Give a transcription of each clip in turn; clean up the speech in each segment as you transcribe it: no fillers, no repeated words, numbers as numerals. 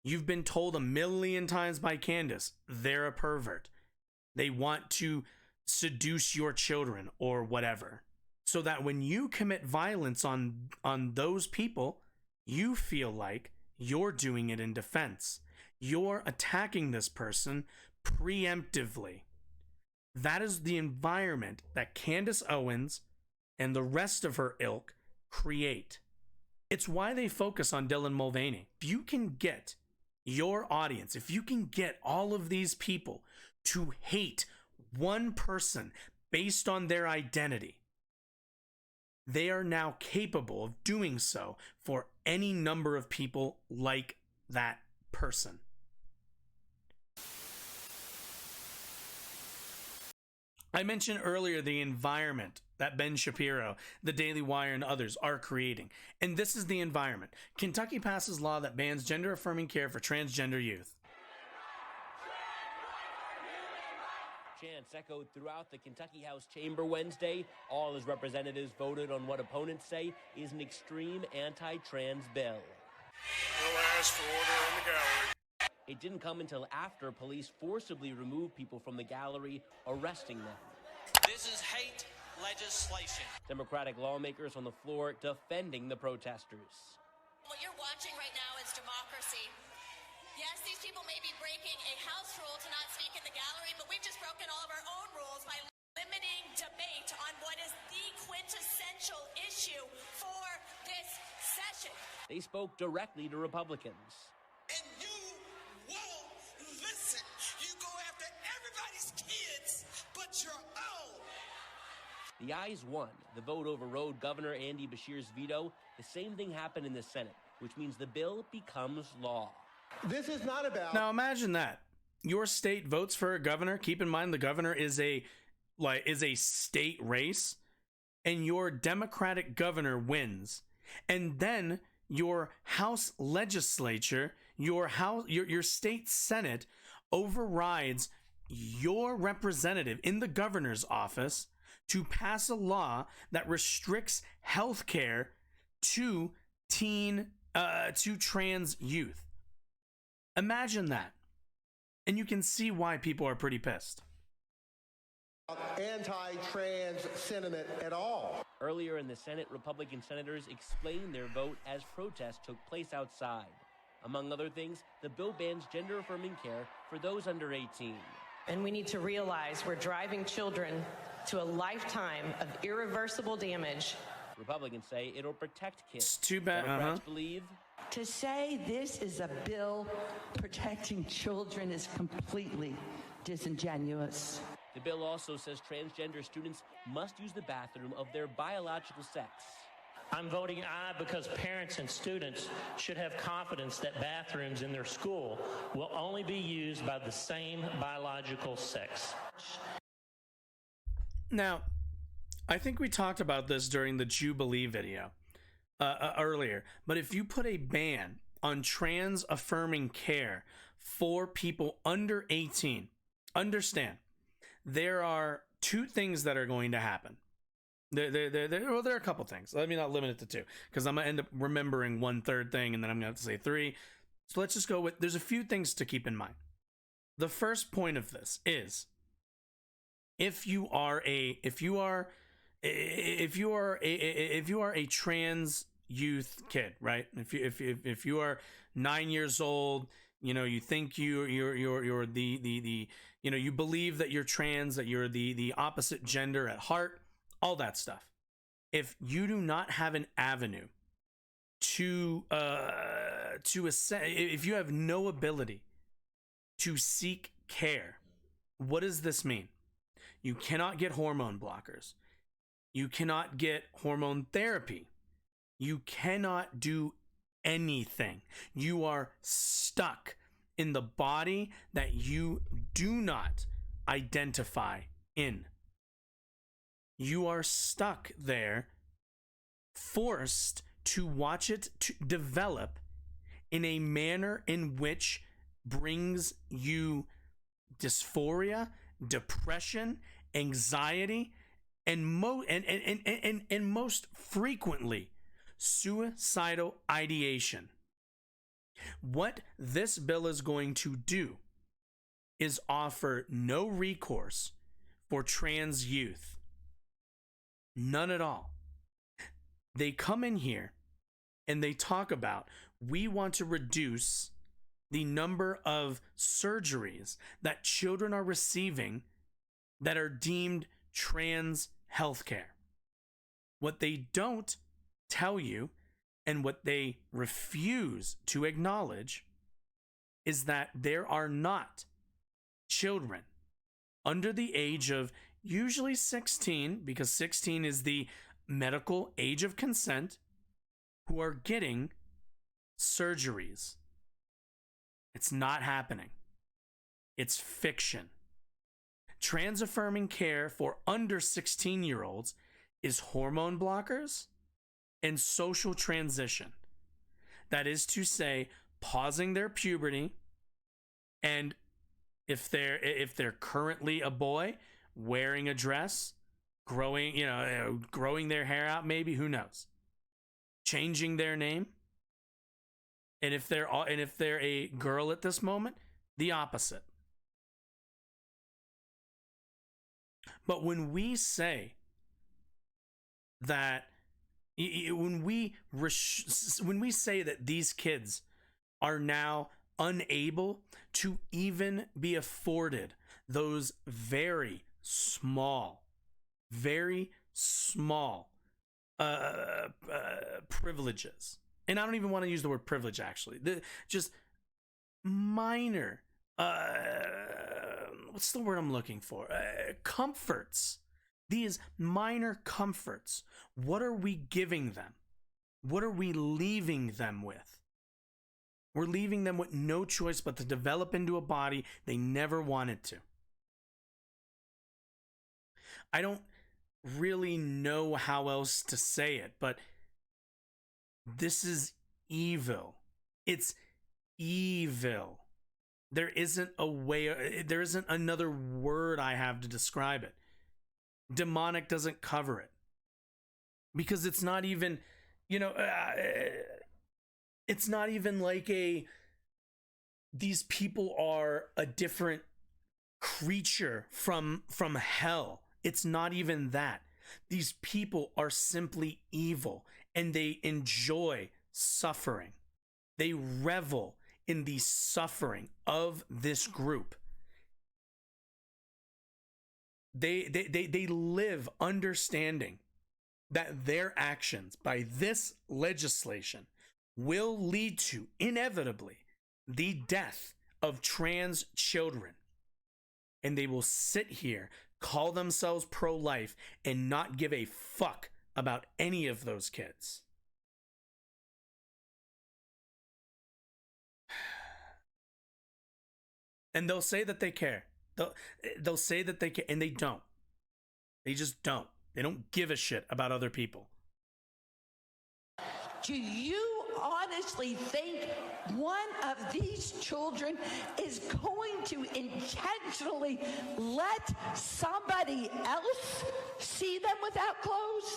You've been told a million times by Candace, they're a pervert. They want to seduce your children or whatever. So that when you commit violence on those people, you feel like you're doing it in defense. You're attacking this person preemptively. That is the environment that Candace Owens and the rest of her ilk create. It's why they focus on Dylan Mulvaney. If you can get your audience, if you can get all of these people to hate one person based on their identity, they are now capable of doing so for any number of people like that person. I mentioned earlier the environment that Ben Shapiro, the Daily Wire, and others are creating. And this is the environment. Kentucky passes law that bans gender-affirming care for transgender youth. Chants echoed throughout the Kentucky House chamber Wednesday. All his representatives voted on what opponents say is an extreme anti-trans bill. We'll ask for order in the gallery. It didn't come until after police forcibly removed people from the gallery, arresting them. This is hate legislation. Democratic lawmakers on the floor defending the protesters. What you're watching right now is democracy. Yes, these people may be breaking a house rule to not speak in the gallery, but we've just broken all of our own rules by limiting debate on what is the quintessential issue for this session. They spoke directly to Republicans. And you won't listen. You go after everybody's kids but your own. The ayes won. The vote overrode Governor Andy Beshear's veto. The same thing happened in the Senate, which means the bill becomes law. This is not about... Now imagine that. Your state votes for a governor. Keep in mind the governor is a state race, and your Democratic governor wins. And then your House legislature, your state Senate overrides your representative in the governor's office to pass a law that restricts health care to trans youth. Imagine that. And you can see why people are pretty pissed. Anti-trans sentiment at all. Earlier in the Senate, Republican senators explained their vote as protests took place outside. Among other things, the bill bans gender-affirming care for those under 18. And we need to realize we're driving children to a lifetime of irreversible damage. Republicans say it'll protect kids. It's too bad. Democrats believe to say this is a bill protecting children is completely disingenuous. The bill also says transgender students must use the bathroom of their biological sex. I'm voting aye because parents and students should have confidence that bathrooms in their school will only be used by the same biological sex. Now, I think we talked about this during the Jubilee video earlier, but if you put a ban on trans-affirming care for people under 18, understand, there are two things that are going to happen. There are a couple things. Let me not limit it to two, because I'm going to end up remembering one third thing, and then I'm going to have to say three. So let's just go with, there's a few things to keep in mind. The first point of this is, if you are a trans youth kid, right? If you are 9 years old, you think you're the you believe that you're trans, that you're the opposite gender at heart, all that stuff. If you do not have an avenue to if you have no ability to seek care, what does this mean? You cannot get hormone blockers. You cannot get hormone therapy. You cannot do anything. You are stuck in the body that you do not identify in. You are stuck there, forced to watch it to develop in a manner in which brings you dysphoria, depression, anxiety, and most frequently, suicidal ideation. What this bill is going to do is offer no recourse for trans youth. None at all. They come in here and they talk about, we want to reduce the number of surgeries that children are receiving that are deemed trans healthcare. What they don't tell you and what they refuse to acknowledge is that there are not children under the age of usually 16, because 16 is the medical age of consent, who are getting surgeries. It's not happening. It's fiction. Trans affirming care for under 16-year-olds is hormone blockers and social transition. That is to say, pausing their puberty, and if they're currently a boy, wearing a dress, growing their hair out, maybe, who knows, changing their name, and if they're a girl at this moment, the opposite. But when we say that, when we say that these kids are now unable to even be afforded those very small privileges, and I don't even want to use the word privilege, actually, just minor, what's the word I'm looking for? Comforts. These minor comforts. What are we giving them? What are we leaving them with? We're leaving them with no choice but to develop into a body they never wanted to. I don't really know how else to say it, but this is evil. It's evil. There isn't another word I have to describe it. Demonic doesn't cover it, because it's not even, it's not even like these people are a different creature from hell. It's not even that. These people are simply evil, and they enjoy suffering. They revel in the suffering of this group. They live understanding that their actions by this legislation will lead to, inevitably, the death of trans children. And they will sit here, call themselves pro-life, and not give a fuck about any of those kids. And they'll say that they care. They'll say that they care, and they don't. They just don't. They don't give a shit about other people. Do you honestly think one of these children is going to intentionally let somebody else see them without clothes?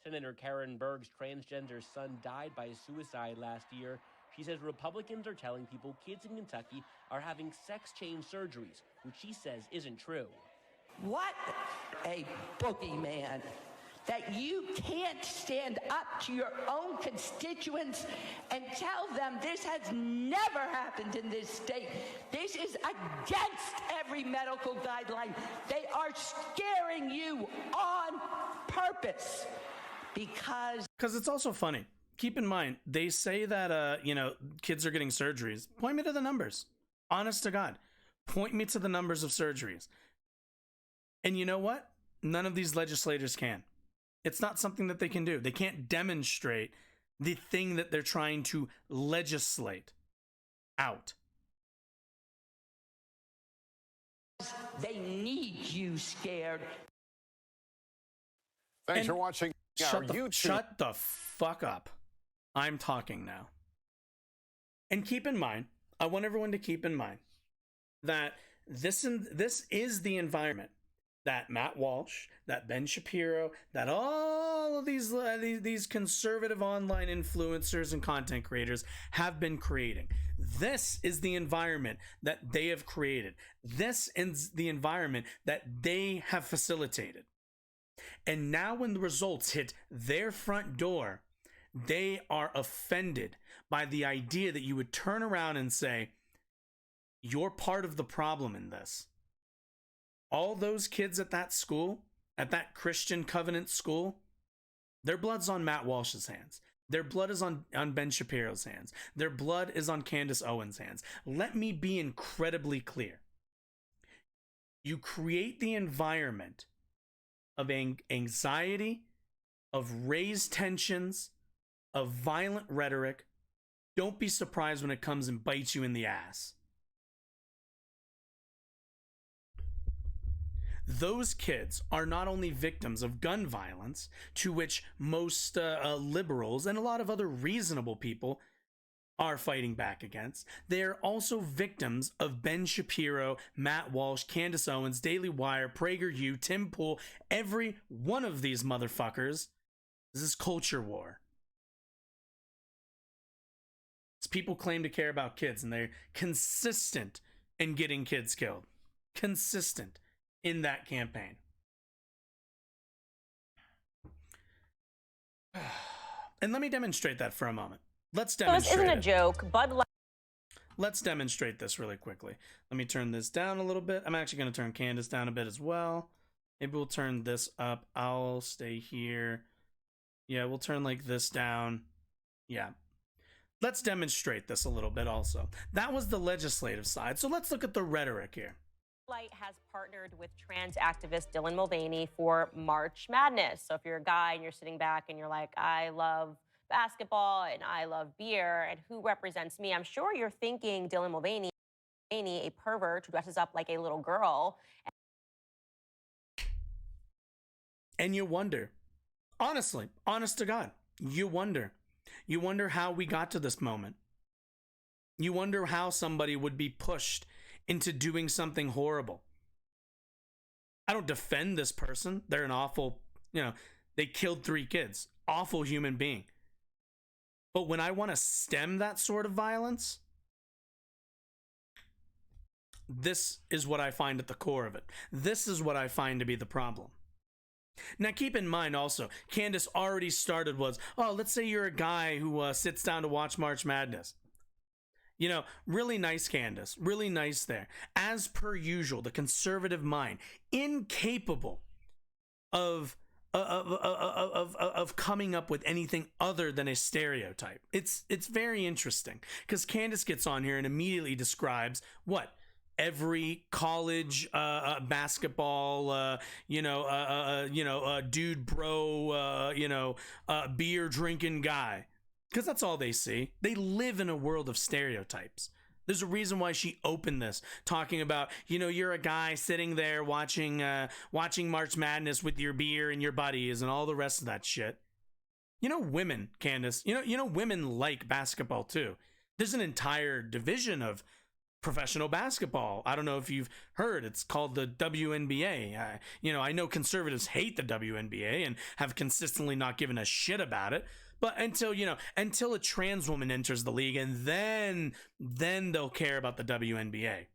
Senator Karen Berg's transgender son died by suicide last year. She says Republicans are telling people kids in Kentucky are having sex change surgeries, which she says isn't true. What a boogeyman. That you can't stand up to your own constituents and tell them this has never happened in this state. This is against every medical guideline. They are scaring you on purpose because it's also funny. Keep in mind, they say that, kids are getting surgeries. Point me to the numbers. Honest to God. Point me to the numbers of surgeries. And you know what? None of these legislators can. It's not something that they can do. They can't demonstrate the thing that they're trying to legislate out. they need you scared. Thanks for watching our YouTube. Shut the fuck up. I'm talking now. And keep in mind, I want everyone to keep in mind that this is the environment that Matt Walsh, that Ben Shapiro, that all of these conservative online influencers and content creators have been creating. This is the environment that they have created. This is the environment that they have facilitated. And now when the results hit their front door, they are offended by the idea that you would turn around and say, you're part of the problem in this. All those kids at that school, at that Christian Covenant school, their blood's on Matt Walsh's hands. Their blood is on Ben Shapiro's hands. Their blood is on Candace Owens' hands. Let me be incredibly clear. You create the environment of anxiety, of raised tensions, of violent rhetoric. Don't be surprised when it comes and bites you in the ass. Those kids are not only victims of gun violence, to which most liberals and a lot of other reasonable people are fighting back against. They are also victims of Ben Shapiro, Matt Walsh, Candace Owens, Daily Wire, PragerU, Tim Pool, every one of these motherfuckers. This is culture war. People claim to care about kids, and they're consistent in getting kids killed. Consistent in that campaign. And let me demonstrate that for a moment. Let's demonstrate this isn't a joke. Bud Light. Let's demonstrate this really quickly. Let me turn this down a little bit. I'm actually going to turn Candace down a bit as well. Maybe we'll turn this up. I'll stay here. Yeah, we'll turn like this down. Yeah. Let's demonstrate this a little bit also. That was the legislative side. So let's look at the rhetoric here. Light has partnered with trans activist Dylan Mulvaney for March Madness. So if you're a guy and you're sitting back and you're like, I love basketball and I love beer, and who represents me? I'm sure you're thinking Dylan Mulvaney, a pervert who dresses up like a little girl. And you wonder, honestly, honest to God, you wonder how we got to this moment. You wonder how somebody would be pushed into doing something horrible. I don't defend this person. They're an awful, they killed 3 kids. Awful human being. But when I want to stem that sort of violence, this is what I find at the core of it. This is what I find to be the problem. Now, keep in mind also, Candace already started let's say you're a guy who sits down to watch March Madness. Really nice, Candace. Really nice there. As per usual, the conservative mind, incapable of coming up with anything other than a stereotype. It's very interesting because Candace gets on here and immediately describes what every college basketball dude bro beer drinking guy, because that's all they see. They live in a world of stereotypes. There's a reason why she opened this talking about, you're a guy sitting there watching March Madness with your beer and your buddies and all the rest of that shit. Women, Candace, women like basketball too. There's an entire division of professional basketball. I don't know if you've heard, it's called the WNBA. I know conservatives hate the WNBA and have consistently not given a shit about it. But until a trans woman enters the league, and then they'll care about the WNBA.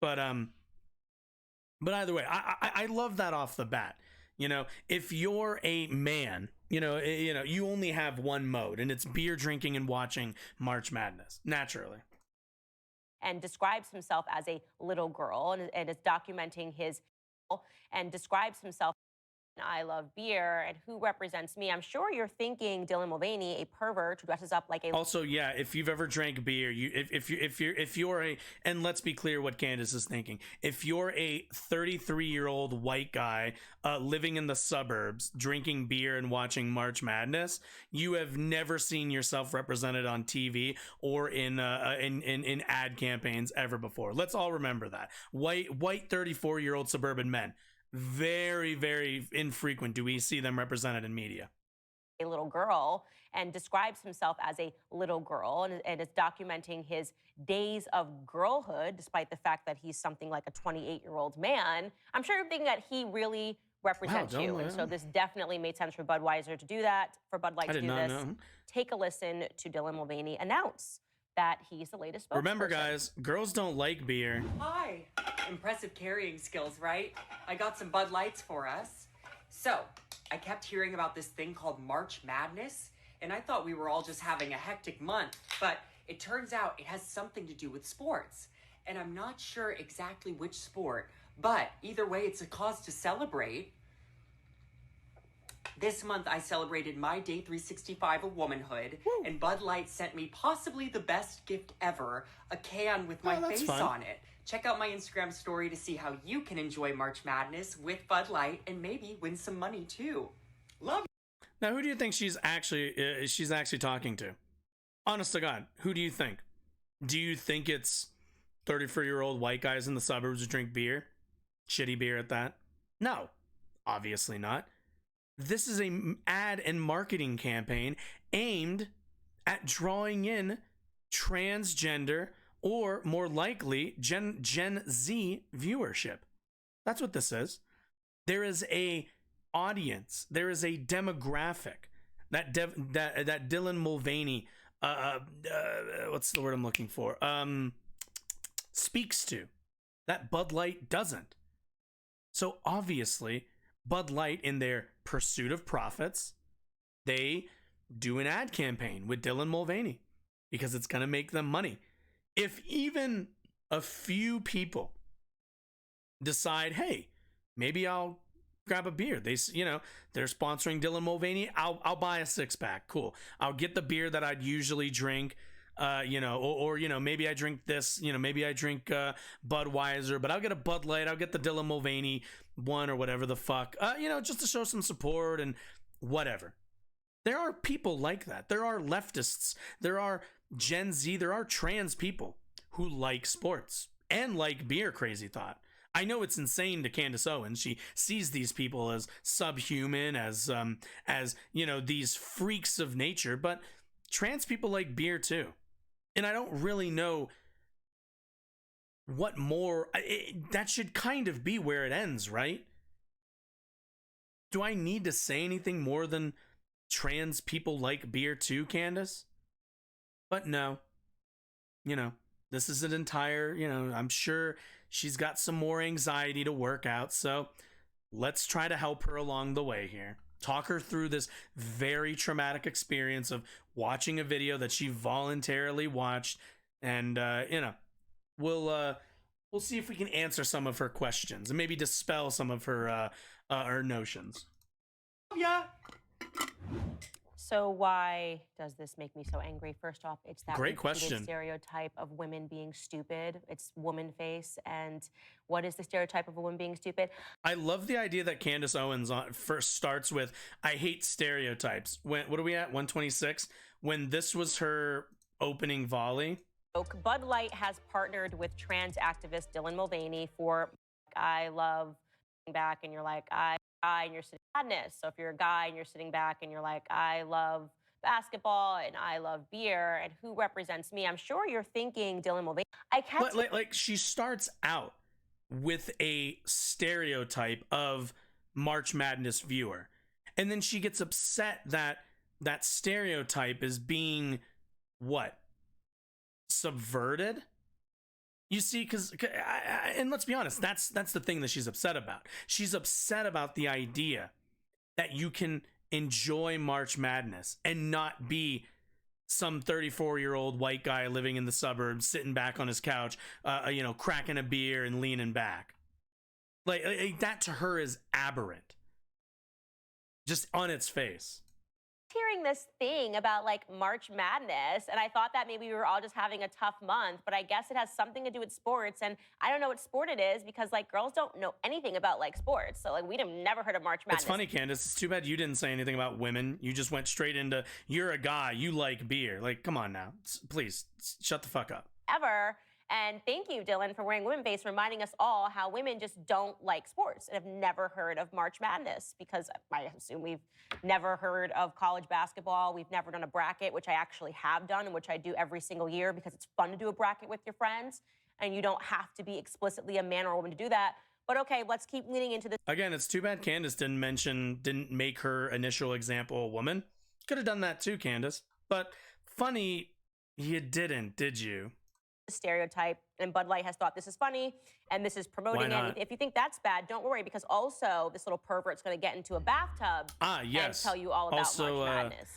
But either way, I love that off the bat. If you're a man, you only have one mode, and it's beer drinking and watching March Madness, naturally. And describes himself as a little girl, and is documenting his, and describes himself. I love beer, and who represents me? I'm sure you're thinking Dylan Mulvaney, a pervert who dresses up like a. Also, yeah, if you've ever drank beer, if you're a, and let's be clear what Candace is thinking. If you're a 33-year-old white guy living in the suburbs, drinking beer and watching March Madness, you have never seen yourself represented on TV or in ad campaigns ever before. Let's all remember that. White 34-year-old suburban men. Very, very infrequent do we see them represented in media. a little girl and describes himself as a little girl and is documenting his days of girlhood, despite the fact that he's something like a 28-year-old man. I'm sure you're thinking that he really represents you. And so this definitely made sense for Budweiser to do that, for Bud Light to do this. Know. Take a listen to Dylan Mulvaney announce that he's the latest spokesperson. Remember, guys, girls don't like beer. Hi. Impressive carrying skills, right? I got some Bud Lights for us. So, I kept hearing about this thing called March Madness, and I thought we were all just having a hectic month, but it turns out it has something to do with sports. And I'm not sure exactly which sport, but either way, it's a cause to celebrate. This month, I celebrated my day 365 of womanhood, and Bud Light sent me possibly the best gift ever, a can with my face on it. Check out my Instagram story to see how you can enjoy March Madness with Bud Light and maybe win some money too. Love you. Now, who do you think she's actually talking to? Honest to God, who do you think? Do you think it's 34-year-old white guys in the suburbs who drink beer? Shitty beer at that? No, obviously not. This is an ad and marketing campaign aimed at drawing in transgender or more likely Gen Z viewership. That's what this is. There is a audience. There is a demographic that Dylan Mulvaney, what's the word I'm looking for? Speaks to that Bud Light doesn't. So obviously, Bud Light, in their pursuit of profits, they do an ad campaign with Dylan Mulvaney because it's going to make them money. If even a few people decide, hey, maybe I'll grab a beer. They're sponsoring Dylan Mulvaney. I'll buy a 6-pack. Cool. I'll get the beer that I'd usually drink. Maybe I drink this. Maybe I drink Budweiser, but I'll get a Bud Light. I'll get the Dylan Mulvaney one or whatever the fuck. Just to show some support and whatever. There are people like that. There are leftists. There are Gen Z. There are trans people who like sports and like beer. Crazy thought. I know it's insane to Candace Owens. She sees these people as subhuman, as these freaks of nature. But trans people like beer too, and I don't really know what more. That should kind of be where it ends, right? Do I need to say anything more than trans people like beer too, Candace? But no. This is an entire, I'm sure she's got some more anxiety to work out, so let's try to help her along the way here. Talk her through this very traumatic experience of watching a video that she voluntarily watched, and we'll see if we can answer some of her questions and maybe dispel some of her notions. Yeah. So why does this make me so angry? First off, it's that great question. Stereotype of women being stupid. It's woman face. And what is the stereotype of a woman being stupid? I love the idea that Candace Owens first starts with, I hate stereotypes. What are we at? 126? When this was her opening volley. Bud Light has partnered with trans activist Dylan Mulvaney for I love back and you're like, and you're sitting madness. So if you're a guy and you're sitting back and you're like, I love basketball and I love beer and who represents me? I'm sure you're thinking Dylan Mulvaney. I can't like she starts out with a stereotype of March Madness viewer, and then she gets upset that that stereotype is being subverted. You see, and let's be honest, that's the thing that she's upset about. She's upset about the idea that you can enjoy March Madness and not be some 34-year-old white guy living in the suburbs, sitting back on his couch, cracking a beer and leaning back. Like that to her is aberrant. Just on its face. Hearing this thing about March Madness, and I thought that maybe we were all just having a tough month, but I guess it has something to do with sports, and I don't know what sport it is because girls don't know anything about sports, so we'd have never heard of March Madness. It's funny, Candace. It's too bad you didn't say anything about women. You just went straight into you're a guy, you like beer. Come on now, please shut the fuck up. Ever. And thank you, Dylan, for wearing women face, reminding us all how women just don't like sports and have never heard of March Madness, because I assume we've never heard of college basketball. We've never done a bracket, which I actually have done and which I do every single year because it's fun to do a bracket with your friends. And you don't have to be explicitly a man or a woman to do that. But okay, let's keep leaning into this. Again, it's too bad Candace didn't make her initial example a woman. Could have done that too, Candace. But funny, you didn't, did you? Stereotype, and Bud Light has thought this is funny and this is promoting it. If you think that's bad, don't worry, because also this little pervert's going to get into a bathtub and tell you all about March Madness.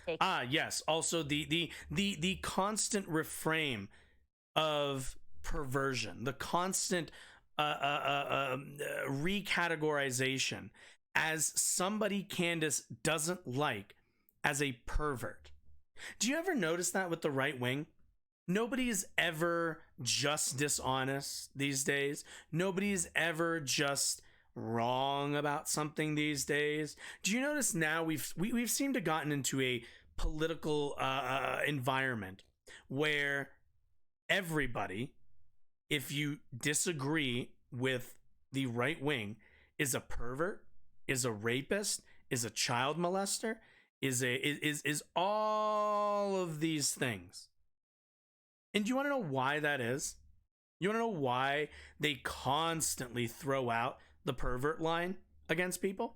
Yes. Also, the constant refrain of perversion, the constant recategorization as somebody Candace doesn't like as a pervert. Do you ever notice that with the right wing? Nobody's ever just dishonest these days. Nobody's ever just wrong about something these days. Do you notice now we've seemed to gotten into a political environment where everybody, if you disagree with the right wing, is a pervert, is a rapist, is a child molester, is all of these things. And do you want to know why that is? You want to know why they constantly throw out the pervert line against people?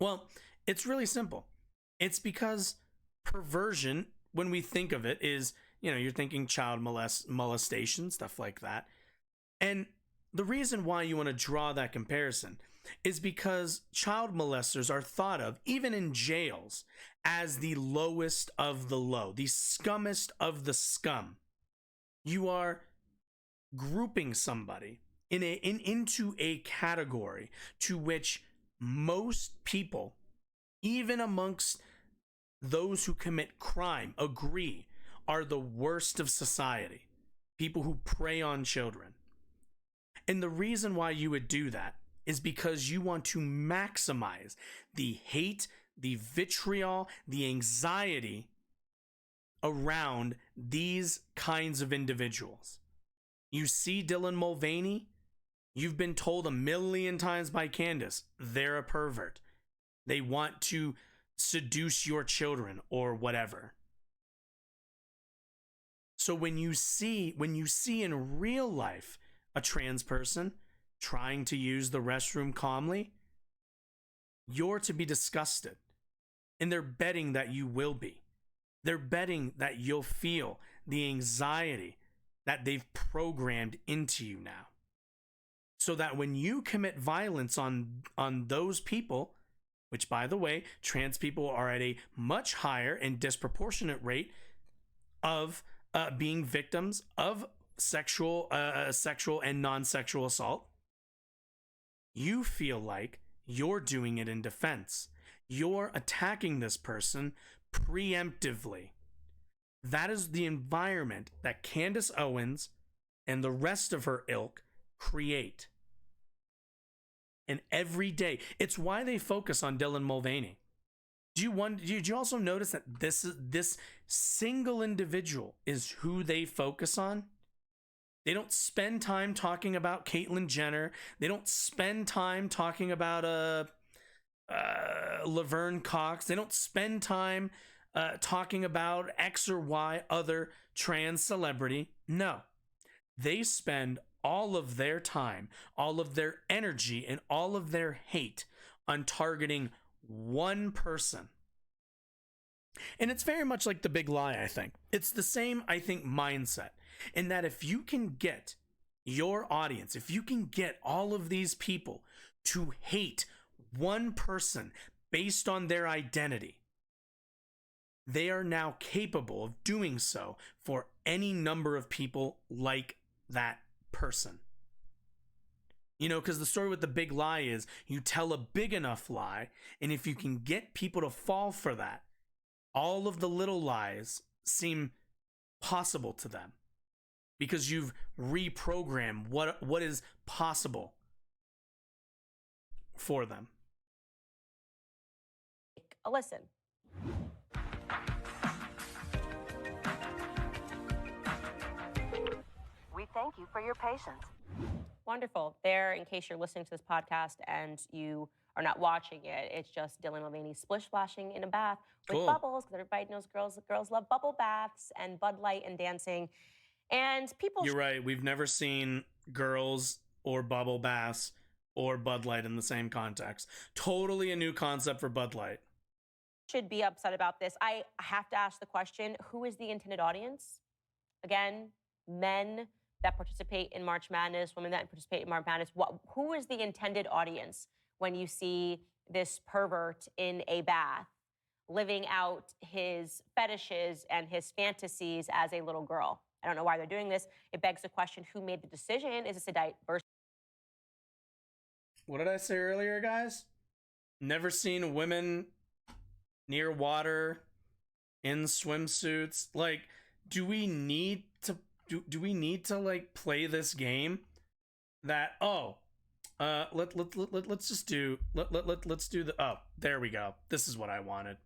Well, it's really simple. It's because perversion, when we think of it, is, you're thinking child molestation, stuff like that. And the reason why you want to draw that comparison is because child molesters are thought of, even in jails, as the lowest of the low, the scummest of the scum. You are grouping somebody into a category to which most people, even amongst those who commit crime, agree are the worst of society. People who prey on children. And the reason why you would do that is because you want to maximize the hate, the vitriol, the anxiety around these kinds of individuals. You see Dylan Mulvaney, you've been told a million times by Candace, they're a pervert. They want to seduce your children or whatever. So when you see in real life a trans person trying to use the restroom calmly, you're to be disgusted. And they're betting that you will be. They're betting that you'll feel the anxiety that they've programmed into you now. So that when you commit violence on those people, which, by the way, trans people are at a much higher and disproportionate rate of being victims of sexual and non-sexual assault, you feel like you're doing it in defense. You're attacking this person preemptively. That is the environment that Candace Owens and the rest of her ilk create. And every day, it's why they focus on Dylan Mulvaney. Did you also notice that this single individual is who they focus on? They don't spend time talking about Caitlyn Jenner. They don't spend time talking about Laverne Cox. They don't spend time talking about X or Y other trans celebrity. No. They spend all of their time, all of their energy, and all of their hate on targeting one person. And it's very much like the big lie, I think. It's the same, I think, mindset. In that if you can get your audience, if you can get all of these people to hate one person based on their identity, they are now capable of doing so for any number of people like that person. Because the story with the big lie is you tell a big enough lie, and if you can get people to fall for that, all of the little lies seem possible to them because you've reprogrammed what is possible for them. A listen. Thank you for your patience. Wonderful. There, in case you're listening to this podcast and you are not watching it, it's just Dylan Mulvaney splish splashing in a bath with Cool. bubbles, because everybody knows girls love bubble baths and Bud Light and dancing. And people You're right. We've never seen girls or bubble baths or Bud Light in the same context. Totally a new concept for Bud Light. should be upset about this. I have to ask the question, who is the intended audience? Again, men that participate in March Madness, women that participate in March Madness. Who is the intended audience when you see this pervert in a bath living out his fetishes and his fantasies as a little girl? I don't know why they're doing this. It begs the question, who made the decision? Is this a diverse? What did I say earlier, guys? Never seen women near water in swimsuits. Like, do we need to like play this game? That let's just do let's do the there we go. This is what I wanted.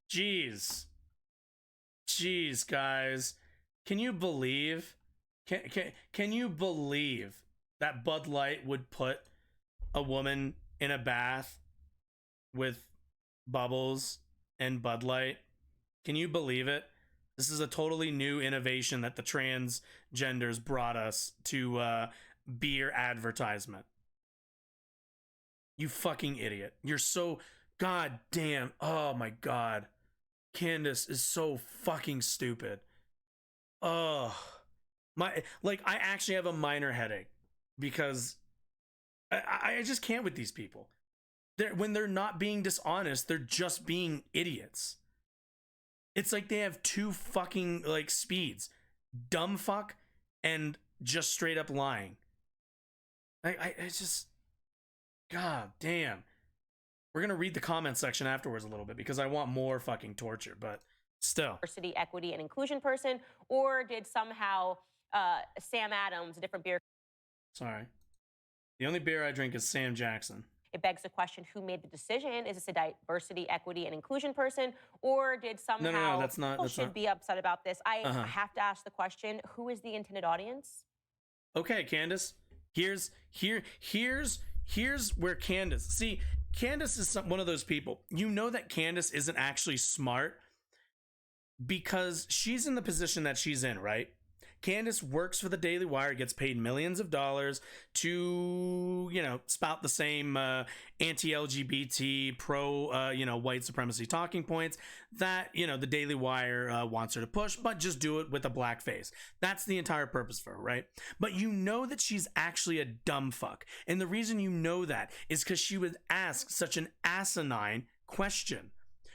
Jeez, guys, can you believe? Can you believe that Bud Light would put a woman in a bath with bubbles and Bud Light? Can you believe it? This is a totally new innovation that the transgenders brought us to beer advertisement. You fucking idiot. You're so goddamn. Oh my god. Candace is so fucking stupid. Oh. I actually have a minor headache because I just can't with these people. When they're not being dishonest, they're just being idiots. It's like they have two fucking like speeds, dumb fuck and just straight up lying. I just, god damn. We're gonna read the comment section afterwards a little bit because I want more fucking torture, but still. Diversity, equity, and inclusion person, or did somehow Sam Adams, a different beer? Sorry. The only beer I drink is Sam Jackson. It begs the question, who made the decision? Is this a diversity, equity, and inclusion person, or did somehow No, that's not. People that's should not. be upset about this? I have to ask the question, who is the intended audience? Okay, Candace. Here's where Candace. See, Candace is one of those people. You know that Candace isn't actually smart because she's in the position that she's in, right? Candace works for the Daily Wire, gets paid millions of dollars to, spout the same anti-LGBT, pro, white supremacy talking points that, the Daily Wire wants her to push, but just do it with a black face. That's the entire purpose for her, right? But you know that she's actually a dumb fuck. And the reason you know that is because she would ask such an asinine question.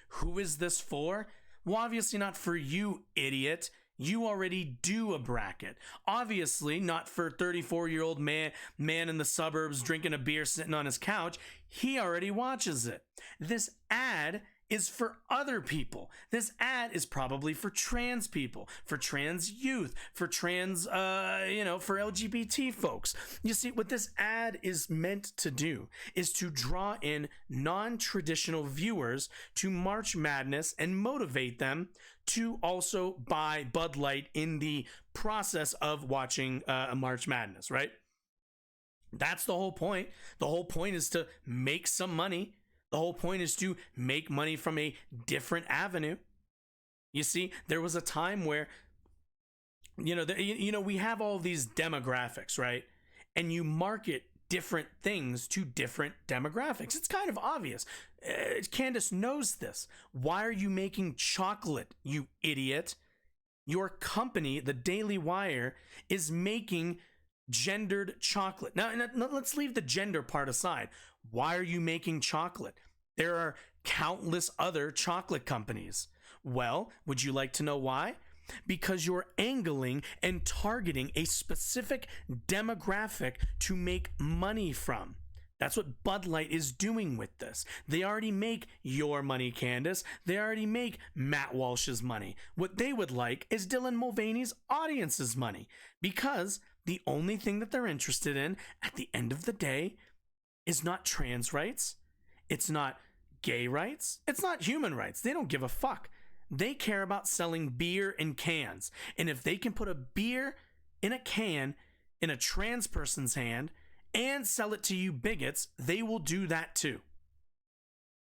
Who is this for? Well, obviously not for you, idiot. You already do a bracket. Obviously not for 34-year-old man in the suburbs drinking a beer sitting on his couch. He already watches it. This ad is for other people. This ad is probably for trans people, for trans youth, for trans, for LGBT folks. You see, what this ad is meant to do is to draw in non-traditional viewers to March Madness and motivate them to also buy Bud Light in the process of watching March Madness, right? That's the whole point. The whole point is to make some money. The whole point is to make money from a different avenue. You see, there was a time where, we have all these demographics, right? And you market different things to different demographics. It's kind of obvious. Candace knows this. Why are you making chocolate, you idiot? Your company, the Daily Wire, is making gendered chocolate. Now, let's leave the gender part aside. Why are you making chocolate? There are countless other chocolate companies. Well, would you like to know why? Because you're angling and targeting a specific demographic to make money from. That's what Bud Light is doing with this. They already make your money, Candace. They already make Matt Walsh's money. What they would like is Dylan Mulvaney's audience's money, because the only thing that they're interested in at the end of the day is not trans rights. It's not gay rights. It's not human rights. They don't give a fuck. They care about selling beer in cans. And if they can put a beer in a can in a trans person's hand and sell it to you bigots, they will do that too.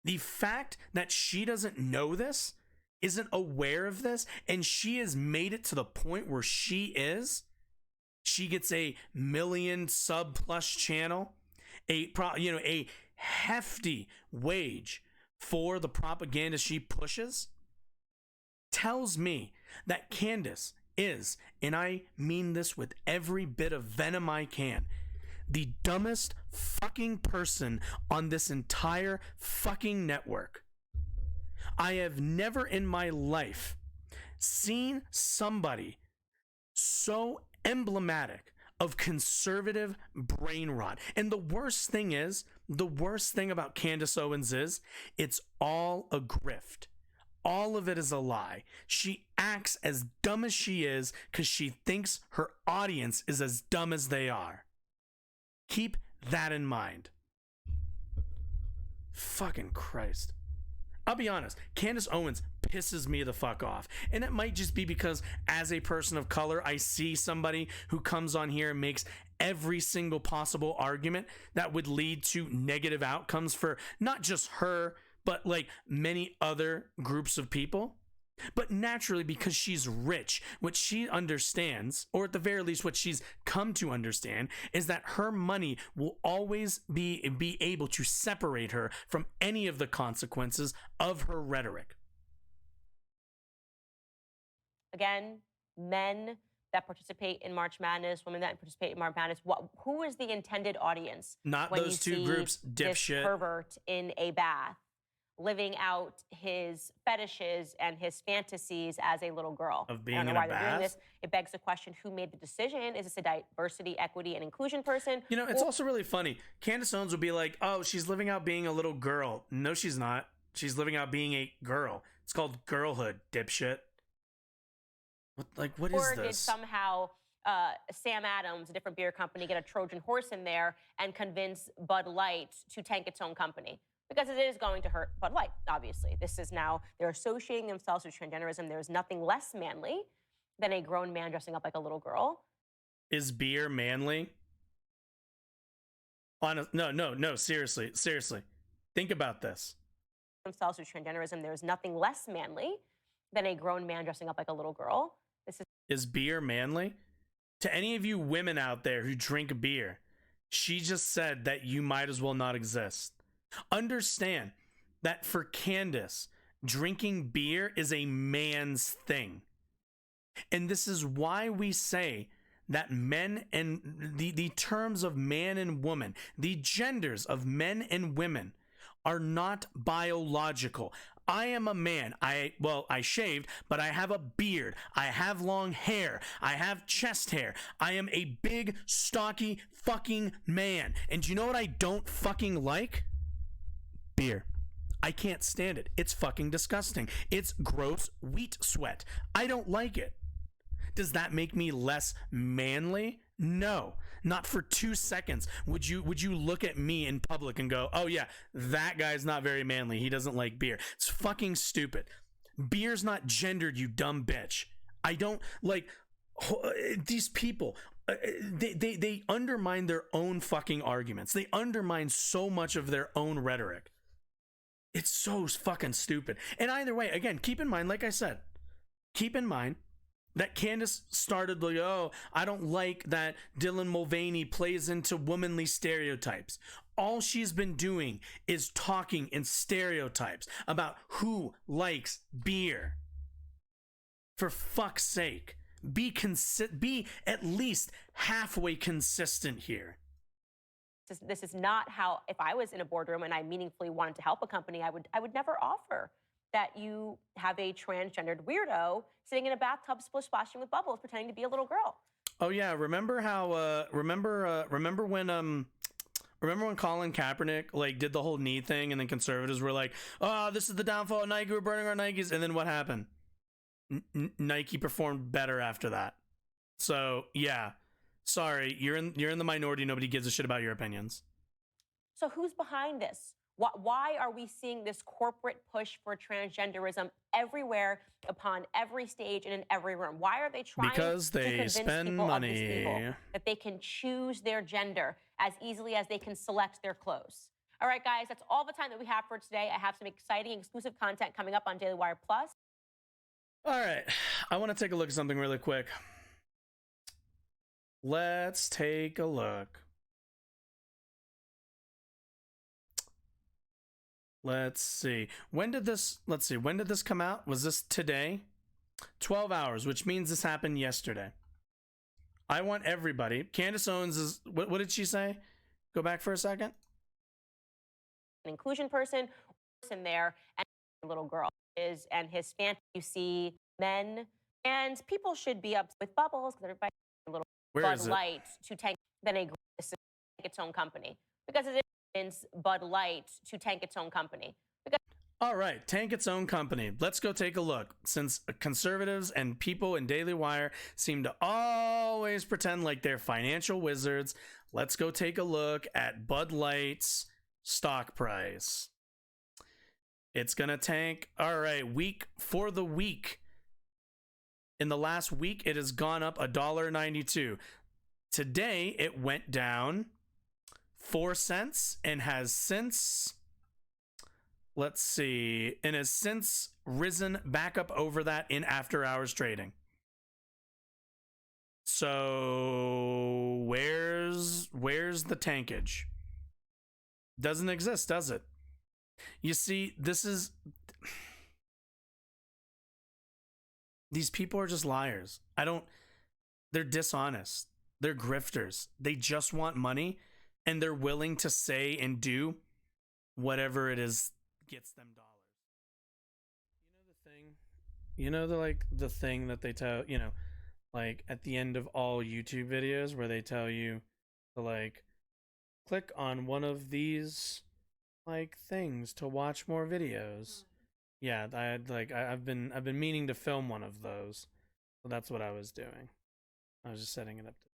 The fact that she doesn't know this, isn't aware of this, and she has made it to the point where she gets a million sub plus channel, a hefty wage for the propaganda she pushes, tells me that Candace is, and I mean this with every bit of venom I can, the dumbest fucking person on this entire fucking network. I have never in my life seen somebody so emblematic of conservative brain rot. And the worst thing about Candace Owens is, it's all a grift. All of it is a lie. She acts as dumb as she is because she thinks her audience is as dumb as they are. Keep that in mind. Fucking Christ. I'll be honest, Candace Owens pisses me the fuck off. And it might just be because as a person of color, I see somebody who comes on here and makes every single possible argument that would lead to negative outcomes for not just her, but like many other groups of people. But naturally, because she's rich, what she understands, or at the very least what she's come to understand, is that her money will always be able to separate her from any of the consequences of her rhetoric. Again, men that participate in March Madness, women that participate in March Madness, who is the intended audience? Not when those you two see groups, dipshit. This pervert in a bath, living out his fetishes and his fantasies as a little girl. Of being I don't know in why a they're doing bath? this. It begs the question, who made the decision? Is this a diversity, equity, and inclusion person? You know, it's also really funny. Candace Owens would be like, oh, she's living out being a little girl. No, she's not. She's living out being a girl. It's called girlhood, dipshit. What is or this? did somehow Sam Adams, a different beer company, get a Trojan horse in there and convince Bud Light to tank its own company? Because it is going to hurt Bud Light, obviously. This is now, they're associating themselves with transgenderism. There is nothing less manly than a grown man dressing up like a little girl. Is beer manly? No, seriously. Think about this. Themselves with transgenderism. There is nothing less manly than a grown man dressing up like a little girl. Is beer manly? To any of you women out there who drink beer, she just said that you might as well not exist. Understand that for Candace, drinking beer is a man's thing. And this is why we say that men and the terms of man and woman, the genders of men and women are not biological. I am a man. I shaved, but I have a beard. I have long hair. I have chest hair. I am a big, stocky fucking man. And do you know what I don't fucking like? Beer. I can't stand it. It's fucking disgusting. It's gross wheat sweat. I don't like it. Does that make me less manly? No, not for 2 seconds. Would you look at me in public and go, oh yeah, that guy's not very manly. He doesn't like beer. It's fucking stupid. Beer's not gendered, you dumb bitch. I don't like these people. They undermine their own fucking arguments. They undermine so much of their own rhetoric. It's so fucking stupid. And either way, again, keep in mind, like I said, keep in mind that Candace started like, oh, I don't like that Dylan Mulvaney plays into womanly stereotypes. All she's been doing is talking in stereotypes about who likes beer. For fuck's sake, be at least halfway consistent here. This is not how, if I was in a boardroom and I meaningfully wanted to help a company, I would never offer that you have a transgendered weirdo sitting in a bathtub splashing with bubbles pretending to be a little girl. Oh yeah, remember how remember when Colin Kaepernick like did the whole knee thing and then conservatives were like, "Oh, this is the downfall of Nike, we're burning our Nikes." And then what happened? Nike performed better after that. So, yeah. Sorry, you're in the minority, nobody gives a shit about your opinions. So who's behind this? Why are we seeing this corporate push for transgenderism everywhere, upon every stage, and in every room? Why are they trying Because to they convince spend people of this money. evil, that they can choose their gender as easily as they can select their clothes? All right, guys, that's all the time that we have for today. I have some exciting exclusive content coming up on Daily Wire Plus. All right, I want to take a look at something really quick. Let's take a look. Let's see. When did this come out? Was this today? 12 hours, which means this happened yesterday. I want everybody. Candace Owens is, what did she say? Go back for a second. An inclusion person there, and a little girl is, and his fan. You see men, and people should be up with Bubbles because everybody a little Where is Bud it? Light to tank its own company, because it is Bud Light to tank its own company. All right, tank its own company. Let's go take a look. Since conservatives and people in Daily Wire seem to always pretend like they're financial wizards, let's go take a look at Bud Light's stock price. It's gonna tank. All right, week. In the last week, it has gone up $1.92. Today, it went down 4 cents and has since, let's see, and has since risen back up over that in after hours trading. So where's the tankage? Doesn't exist, does it? You see, these people are just liars. They're dishonest. They're grifters. They just want money, and they're willing to say and do whatever it is gets them dollars. You know the thing that they tell, like at the end of all YouTube videos where they tell you to like click on one of these like things to watch more videos. Yeah, I've been meaning to film one of those. So that's what I was doing. I was just setting it up to